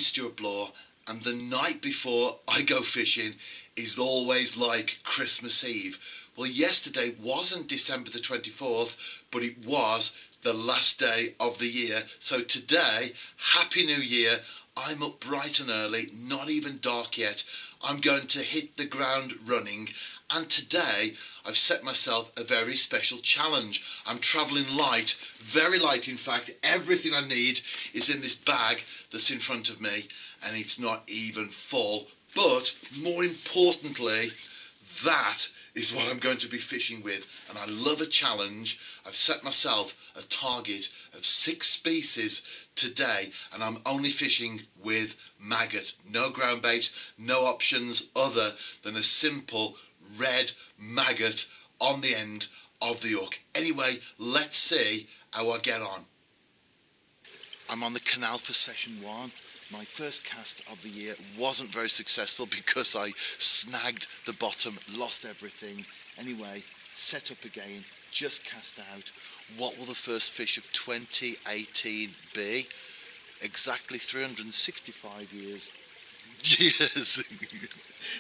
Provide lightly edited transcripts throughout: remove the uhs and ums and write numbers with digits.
Stuart Bloor, and the night before I go fishing is always like Christmas Eve. Well, yesterday wasn't December the 24th, but it was the last day of the year. So today, Happy New Year. I'm up bright and early, not even dark yet. I'm going to hit the ground running, and today I've set myself a very special challenge. I'm travelling light, very light in fact. Everything I need is in this bag that's in front of me, and it's not even full. But more importantly, that is what I'm going to be fishing with, and I love a challenge. I've set myself a target of 6 species today, and I'm only fishing with maggot. No ground bait, no options other than a simple red maggot on the end of the hook. Anyway, let's see how I get on. I'm on the canal for session 1. My first cast of the year wasn't very successful because I snagged the bottom, lost everything. Anyway, set up again, just cast out. What will the first fish of 2018 be? Exactly 365 years.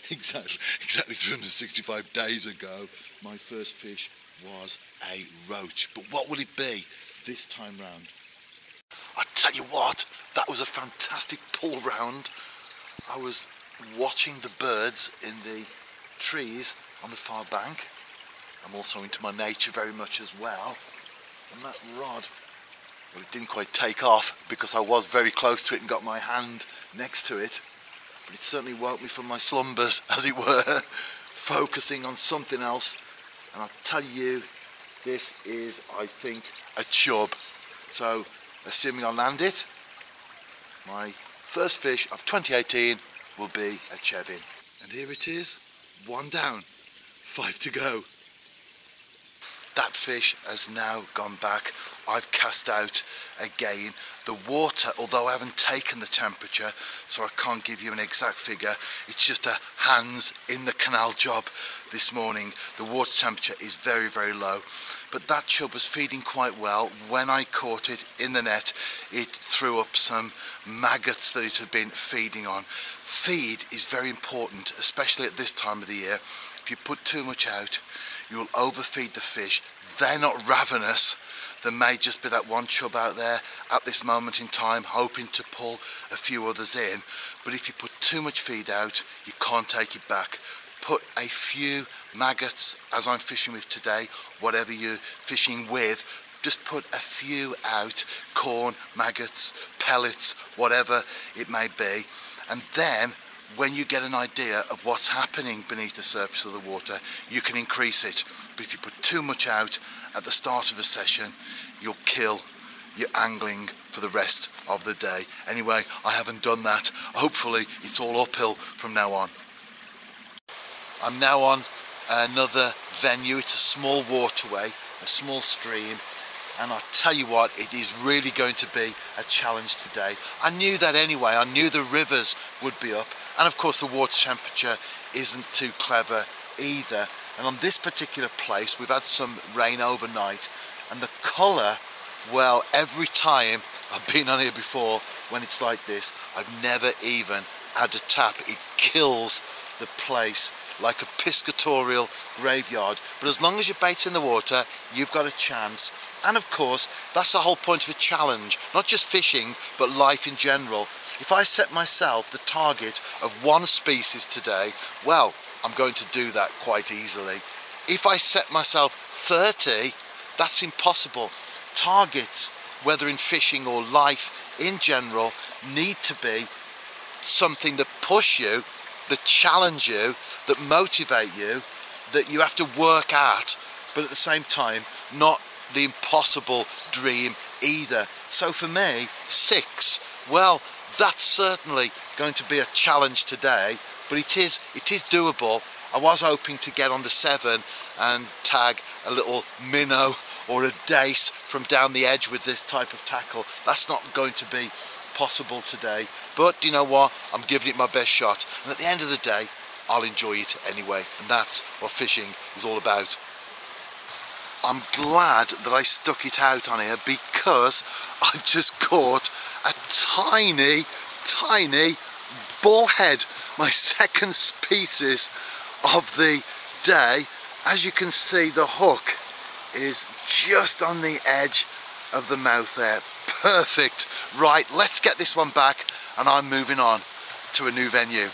exactly 365 days ago, my first fish was a roach. But what will it be this time round? I tell you what, that was a fantastic pull round. I was watching the birds in the trees on the far bank. I'm also into my nature very much as well. And that rod, well, it didn't quite take off because I was very close to it and got my hand next to it. But it certainly woke me from my slumbers, as it were, focusing on something else. And I'll tell you, this is, I think, a chub. So, assuming I land it, my first fish of 2018 will be a chevin. And here it is, 1 down, 5 to go. That fish has now gone back. I've cast out again. The water, although I haven't taken the temperature, so I can't give you an exact figure, it's just a hands in the canal job this morning. The water temperature is very, very low. But that chub was feeding quite well. When I caught it in the net, it threw up some maggots that it had been feeding on. Feed is very important, especially at this time of the year. If you put too much out, you'll overfeed the fish. They're not ravenous. There may just be that one chub out there at this moment in time hoping to pull a few others in. But if you put too much feed out, you can't take it back. Put a few maggots, as I'm fishing with today, whatever you're fishing with, just put a few out, corn, maggots, pellets, whatever it may be. And then when you get an idea of what's happening beneath the surface of the water, you can increase it. But if you put too much out at the start of a session, you'll kill your angling for the rest of the day. Anyway, I haven't done that. Hopefully it's all uphill from now on. I'm now on another venue. It's a small waterway, a small stream, and I'll tell you what, it is really going to be a challenge today. I knew that anyway. I knew the rivers would be up, and of course the water temperature isn't too clever either. And on this particular place, we've had some rain overnight, and the colour, well, every time I've been on here before when it's like this, I've never even had a tap. It kills the place like a piscatorial graveyard. But as long as your bait's in the water, you've got a chance. And of course, that's the whole point of a challenge, not just fishing, but life in general. If I set myself the target of 1 species today, well, I'm going to do that quite easily. If I set myself 30, that's impossible. Targets, whether in fishing or life in general, need to be something that push you, that challenge you, that motivate you, that you have to work at, but at the same time, not the impossible dream either. So for me, 6, well, that's certainly going to be a challenge today, but it is doable. I was hoping to get on the 7 and tag a little minnow or a dace from down the edge with this type of tackle. That's not going to be possible today, but you know what, I'm giving it my best shot, and at the end of the day I'll enjoy it anyway, and that's what fishing is all about. I'm glad that I stuck it out on here because I've just caught a tiny tiny bullhead, my second species of the day. As you can see, the hook is just on the edge of the mouth there. Perfect. Right, let's get this one back and I'm moving on to a new venue.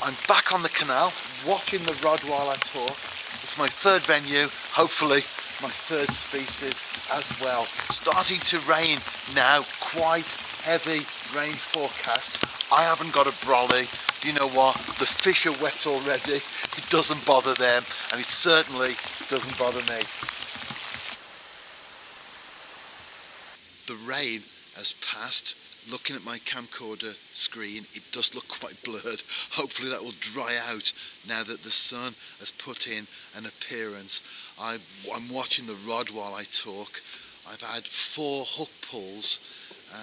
I'm back on the canal, watching the rod while I talk. It's my third venue, hopefully my third species as well. Starting to rain now, quite heavy rain forecast. I haven't got a brolly. Do you know what? The fish are wet already. It doesn't bother them, and it certainly doesn't bother me. The rain has passed. Looking at my camcorder screen, it does look quite blurred. Hopefully that will dry out now that the sun has put in an appearance. I'm watching the rod while I talk. I've had 4 hook pulls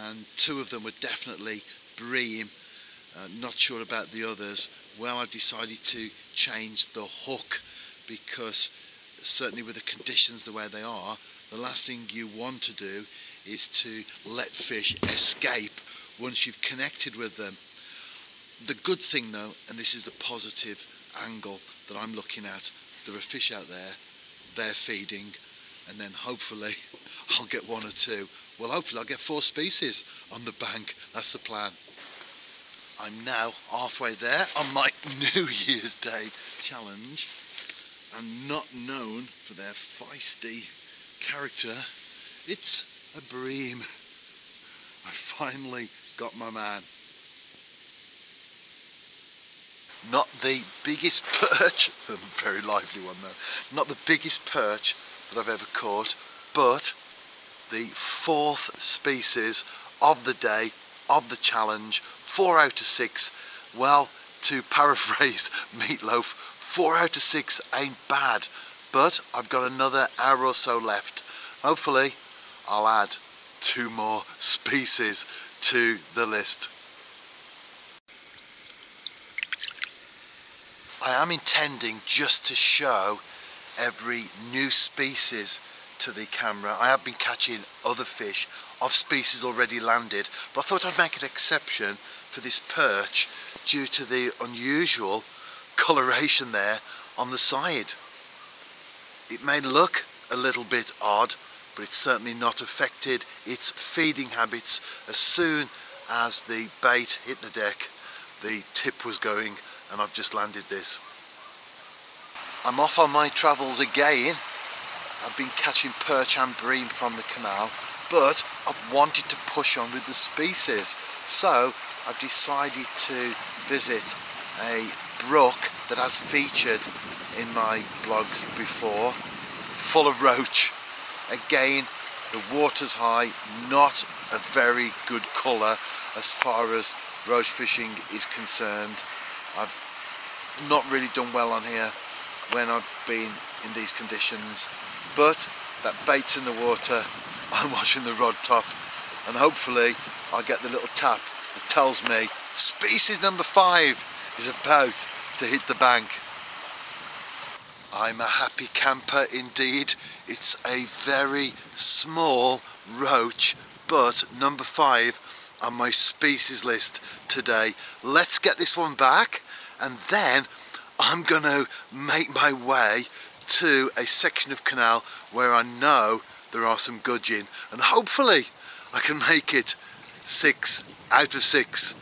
and 2 of them were definitely bream. Not sure about the others. Well, I've decided to change the hook because certainly with the conditions the way they are, the last thing you want to do is to let fish escape once you've connected with them. The good thing though, and this is the positive angle that I'm looking at, there are fish out there, they're feeding, and then hopefully I'll get 1 or 2. Well, hopefully I'll get 4 species on the bank. That's the plan. I'm now halfway there on my New Year's Day challenge, and not known for their feisty character, it's a bream. I finally got my man. Not the biggest perch, a very lively one though, not the biggest perch that I've ever caught, but the 4th species of the day, of the challenge, 4 out of 6. Well, to paraphrase Meatloaf, 4 out of 6 ain't bad, but I've got another hour or so left. Hopefully I'll add 2 more species to the list. I am intending just to show every new species to the camera. I have been catching other fish of species already landed, but I thought I'd make an exception for this perch due to the unusual coloration there on the side. It may look a little bit odd, but it's certainly not affected its feeding habits. As soon as the bait hit the deck, the tip was going, and I've just landed this. I'm off on my travels again. I've been catching perch and bream from the canal, but I've wanted to push on with the species. So I've decided to visit a brook that has featured in my blogs before, full of roach. Again, the water's high, not a very good colour as far as roach fishing is concerned. I've not really done well on here when I've been in these conditions, but that bait's in the water, I'm watching the rod top, and hopefully I'll get the little tap that tells me species number 5 is about to hit the bank. I'm a happy camper indeed. It's a very small roach, but number 5 on my species list today. Let's get this one back, and then I'm going to make my way to a section of canal where I know there are some gudgeon, and hopefully I can make it 6 out of 6.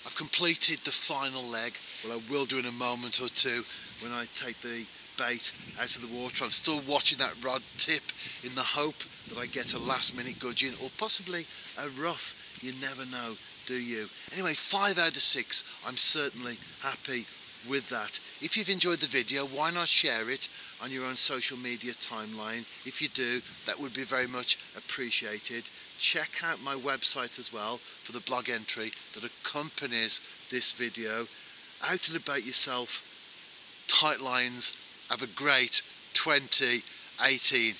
I've completed the final leg. Well, I will do in a moment or two when I take the bait out of the water. I'm still watching that rod tip in the hope that I get a last minute gudgeon, or possibly a rough. You never know, do you? Anyway, 5 out of 6. I'm certainly happy with that. If you've enjoyed the video, why not share it on your own social media timeline? If you do, that would be very much appreciated. Check out my website as well for the blog entry that accompanies this video. Out and about yourself, tight lines. Have a great 2018.